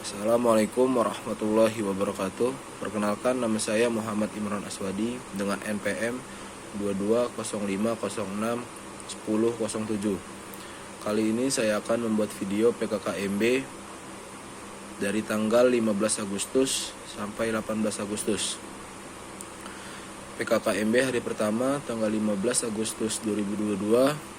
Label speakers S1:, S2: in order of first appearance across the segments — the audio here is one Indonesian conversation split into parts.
S1: Assalamualaikum warahmatullahi wabarakatuh. Perkenalkan, nama saya Muhammad Imran Aswadi dengan NPM 2205061007. Kali ini saya akan membuat video PKKMB dari tanggal 15 Agustus sampai 18 Agustus. PKKMB hari pertama tanggal 15 Agustus 2022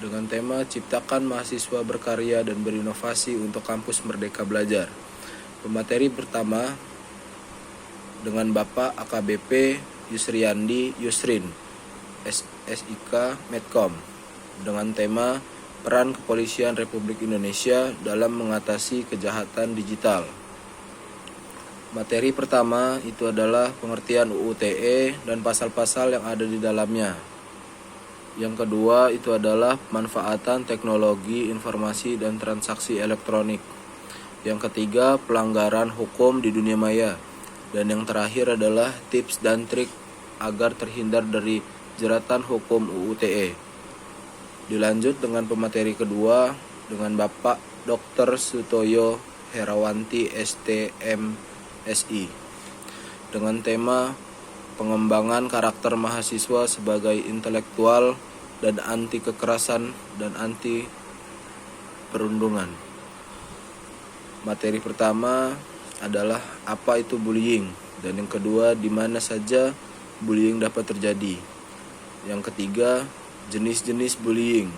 S1: dengan tema Ciptakan Mahasiswa Berkarya dan Berinovasi untuk Kampus Merdeka Belajar. Pemateri pertama dengan Bapak AKBP Yusriandi Yusrin, SIK Medcom, dengan tema Peran Kepolisian Republik Indonesia dalam mengatasi kejahatan digital. Materi pertama itu adalah pengertian UU ITE dan pasal-pasal yang ada di dalamnya. Yang kedua itu adalah pemanfaatan teknologi informasi dan transaksi elektronik. Yang ketiga, pelanggaran hukum di dunia maya. Dan yang terakhir adalah tips dan trik agar terhindar dari jeratan hukum UU ITE. Dilanjut dengan pemateri kedua dengan Bapak Dr. Sutoyo Herawanti STMSI dengan tema pengembangan karakter mahasiswa sebagai intelektual dan anti kekerasan dan anti perundungan. Materi pertama adalah apa itu bullying, dan yang kedua di mana saja bullying dapat terjadi. Yang ketiga, jenis-jenis bullying.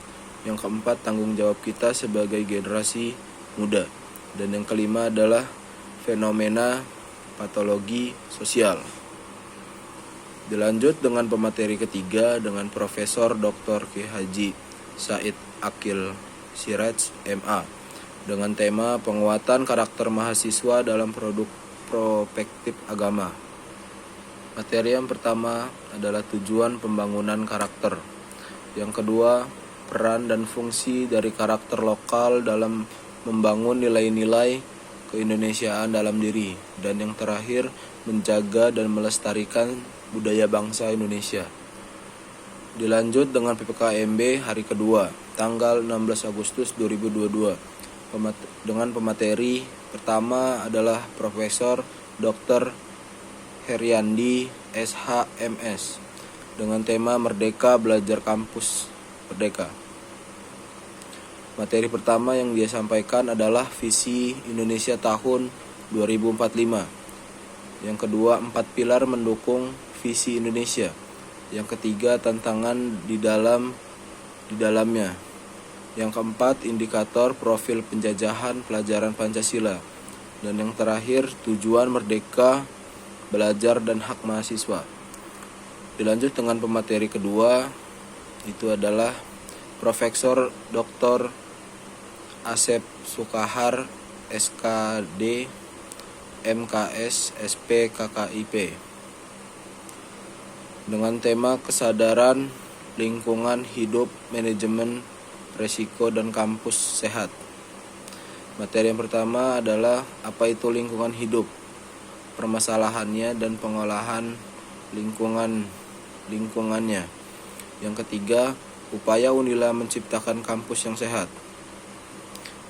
S1: Yang keempat, tanggung jawab kita sebagai generasi muda. Dan yang kelima adalah fenomena patologi sosial. Dilanjut dengan pemateri ketiga dengan Profesor Dr. Ki Haji Said Akil Siraj MA dengan tema penguatan karakter mahasiswa dalam produk prospektif agama. Materi yang pertama adalah tujuan pembangunan karakter. Yang kedua, peran dan fungsi dari karakter lokal dalam membangun nilai-nilai keindonesiaan dalam diri. Dan yang terakhir, menjaga dan melestarikan budaya bangsa Indonesia. Dilanjut dengan PPKMB hari kedua, tanggal 16 Agustus 2022. Dengan pemateri pertama adalah Profesor Dr. Heriandi SHMS dengan tema Merdeka Belajar Kampus Merdeka. Materi pertama yang dia sampaikan adalah visi Indonesia tahun 2045. Yang kedua, 4 pilar mendukung visi Indonesia. Yang ketiga, tantangan di dalamnya. Yang keempat, indikator profil penjajahan pelajaran Pancasila. Dan yang terakhir, tujuan merdeka belajar dan hak mahasiswa. Dilanjut dengan pemateri kedua, itu adalah Profesor Dr. Asep Sukahar SKD MKS SP KKIP dengan tema kesadaran lingkungan hidup, manajemen resiko dan kampus sehat. Materi yang pertama adalah apa itu lingkungan hidup, permasalahannya dan pengolahan lingkungannya. Yang ketiga, upaya Unila menciptakan kampus yang sehat.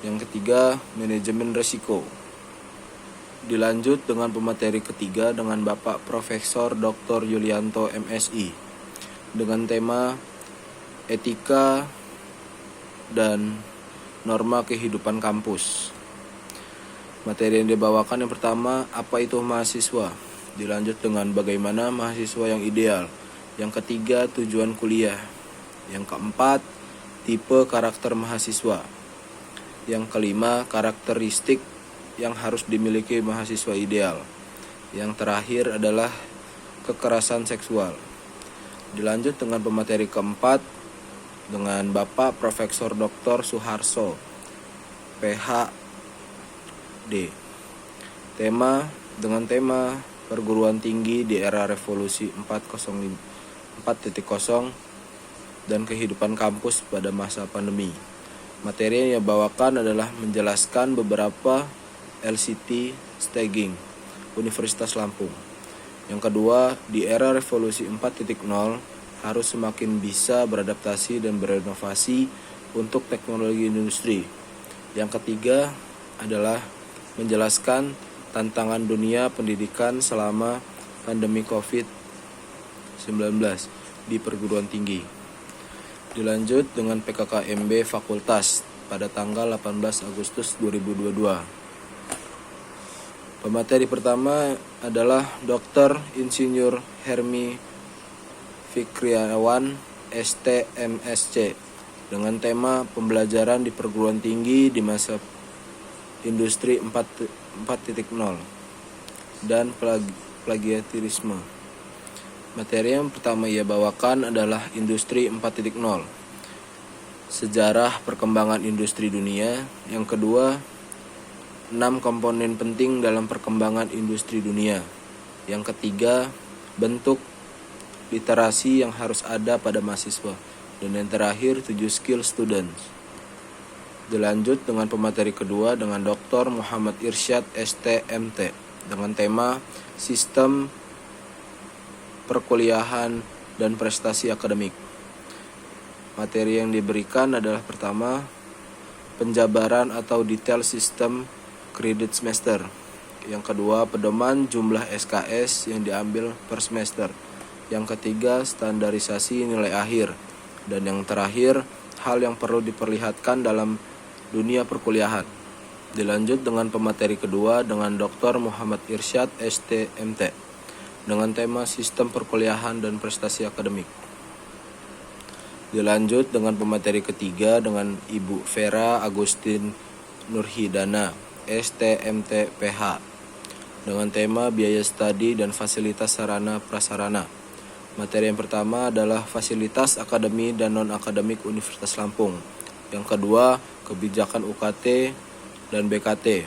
S1: Yang ketiga, manajemen resiko. Dilanjut dengan pemateri ketiga dengan Bapak Profesor Dr. Yulianto MSI dengan tema etika dan norma kehidupan kampus. Materi yang dibawakan yang pertama, apa itu mahasiswa? Dilanjut dengan bagaimana mahasiswa yang ideal. Yang ketiga, tujuan kuliah. Yang keempat, tipe karakter mahasiswa. Yang kelima, karakteristik yang harus dimiliki mahasiswa ideal. Yang terakhir adalah kekerasan seksual. Dilanjut dengan pemateri keempat dengan Bapak Profesor Dr. Suharso PhD. Tema perguruan tinggi di era revolusi 4.0 dan kehidupan kampus pada masa pandemi. Materi yang dibawakan adalah menjelaskan beberapa LCT staging Universitas Lampung. Yang kedua, di era revolusi 4.0 harus semakin bisa beradaptasi dan berinovasi untuk teknologi industri. Yang ketiga adalah menjelaskan tantangan dunia pendidikan selama pandemi COVID-19 di perguruan tinggi. Dilanjut dengan PKKMB Fakultas pada tanggal 18 Agustus 2022. Pemateri pertama adalah Dr. Insinyur Hermi Fikriawan, ST.MSc, dengan tema pembelajaran di perguruan tinggi di masa industri 4.0 dan plagiarisme. Materi yang pertama ia bawakan adalah industri 4.0, sejarah perkembangan industri dunia. Yang kedua, 6 komponen penting dalam perkembangan industri dunia. Yang ketiga, bentuk literasi yang harus ada pada mahasiswa. Dan yang terakhir, 7 skill students. Dilanjut dengan pemateri kedua dengan Dr. Muhammad Irsyad ST.MT dengan tema Sistem Perkuliahan dan Prestasi Akademik. Materi yang diberikan adalah pertama, penjabaran atau detail sistem kredit semester. Yang kedua, pedoman jumlah SKS yang diambil per semester. Yang ketiga, standarisasi nilai akhir. Dan yang terakhir, hal yang perlu diperlihatkan dalam dunia perkuliahan. Dilanjut dengan pemateri kedua dengan Dr. Muhammad Irsyad ST.MT dengan tema Sistem Perkuliahan dan Prestasi Akademik. Dilanjut dengan pemateri ketiga dengan Ibu Vera Agustin Nurhidana ST.MT PH dengan tema Biaya Studi dan Fasilitas Sarana Prasarana. Materi yang pertama adalah fasilitas akademi dan non-akademik Universitas Lampung. Yang kedua, kebijakan UKT dan BKT.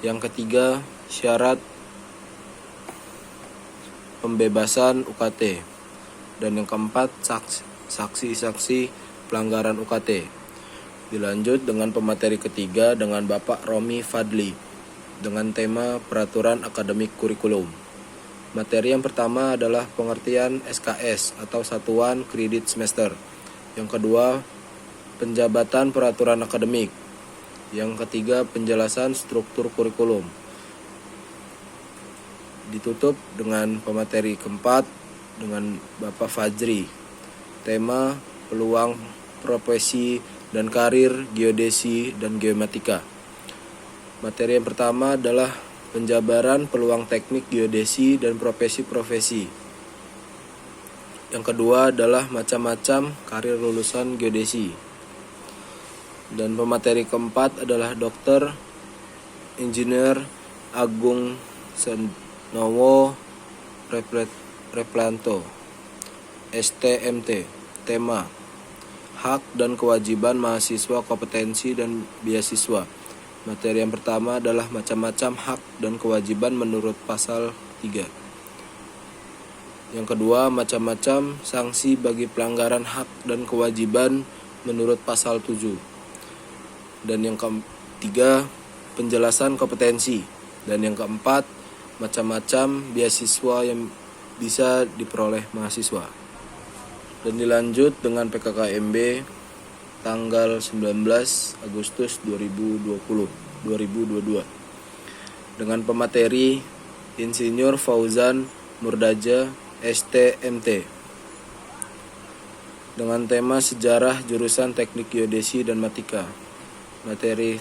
S1: Yang ketiga, syarat pembebasan UKT. Dan yang keempat, saksi-saksi pelanggaran UKT. Dilanjut dengan pemateri ketiga dengan Bapak Romi Fadli dengan tema Peraturan Akademik Kurikulum. Materi yang pertama adalah pengertian SKS atau Satuan Kredit Semester. Yang kedua, penjabatan peraturan akademik. Yang ketiga, penjelasan struktur kurikulum. Ditutup dengan pemateri keempat dengan Bapak Fajri. Tema peluang profesi dan karir geodesi dan geomatika. Materi yang pertama adalah penjabaran peluang teknik geodesi dan profesi-profesi. Yang kedua adalah macam-macam karir lulusan geodesi. Dan pemateri keempat adalah Dr. Engineer Agung Senowo Replanto ST.MT. Tema hak dan kewajiban mahasiswa, kompetensi dan beasiswa. Materi yang pertama adalah macam-macam hak dan kewajiban menurut pasal 3. Yang kedua, macam-macam sanksi bagi pelanggaran hak dan kewajiban menurut pasal 7. Dan yang ketiga, penjelasan kompetensi. Dan yang keempat, macam-macam beasiswa yang bisa diperoleh mahasiswa. Dan dilanjut dengan PKKMB tanggal 19 Agustus 2022 dengan pemateri Insinyur Fauzan Murdaja ST.MT dengan tema Sejarah Jurusan Teknik Geodesi dan Matika. Materi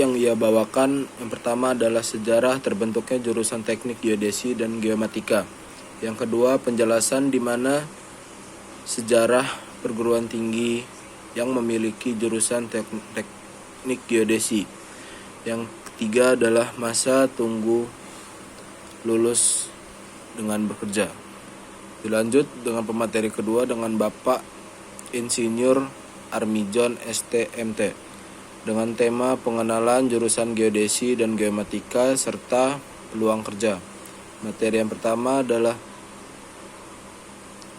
S1: yang ia bawakan yang pertama adalah sejarah terbentuknya jurusan Teknik Geodesi dan Geomatika. Yang kedua, penjelasan di mana sejarah perguruan tinggi yang memiliki jurusan teknik geodesi. Yang ketiga adalah masa tunggu lulus dengan bekerja. Dilanjut dengan pemateri kedua dengan Bapak Insinyur Armijon ST.MT dengan tema pengenalan jurusan geodesi dan geomatika serta peluang kerja. Materi yang pertama adalah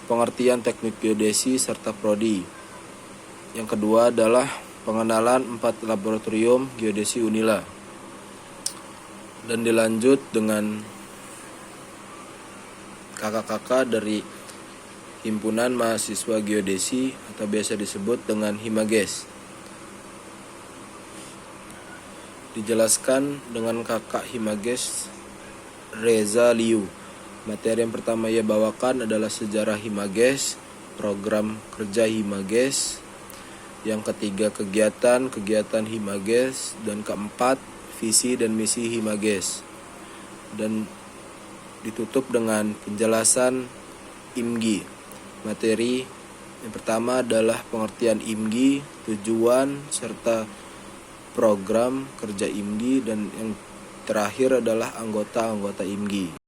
S1: pengertian teknik geodesi serta prodi. Yang kedua adalah pengenalan 4 laboratorium geodesi Unila. Dan dilanjut dengan kakak-kakak dari Himpunan Mahasiswa Geodesi atau biasa disebut dengan Himages. dijelaskan dengan kakak Himages Reza Liu. Materi yang pertama ia bawakan adalah sejarah Himages, program kerja Himages. Yang ketiga kegiatan Himages, dan keempat visi dan misi Himages. Dan ditutup dengan penjelasan IMGI. Materi yang pertama adalah pengertian IMGI, tujuan serta program kerja IMGI, dan yang terakhir adalah anggota-anggota IMGI.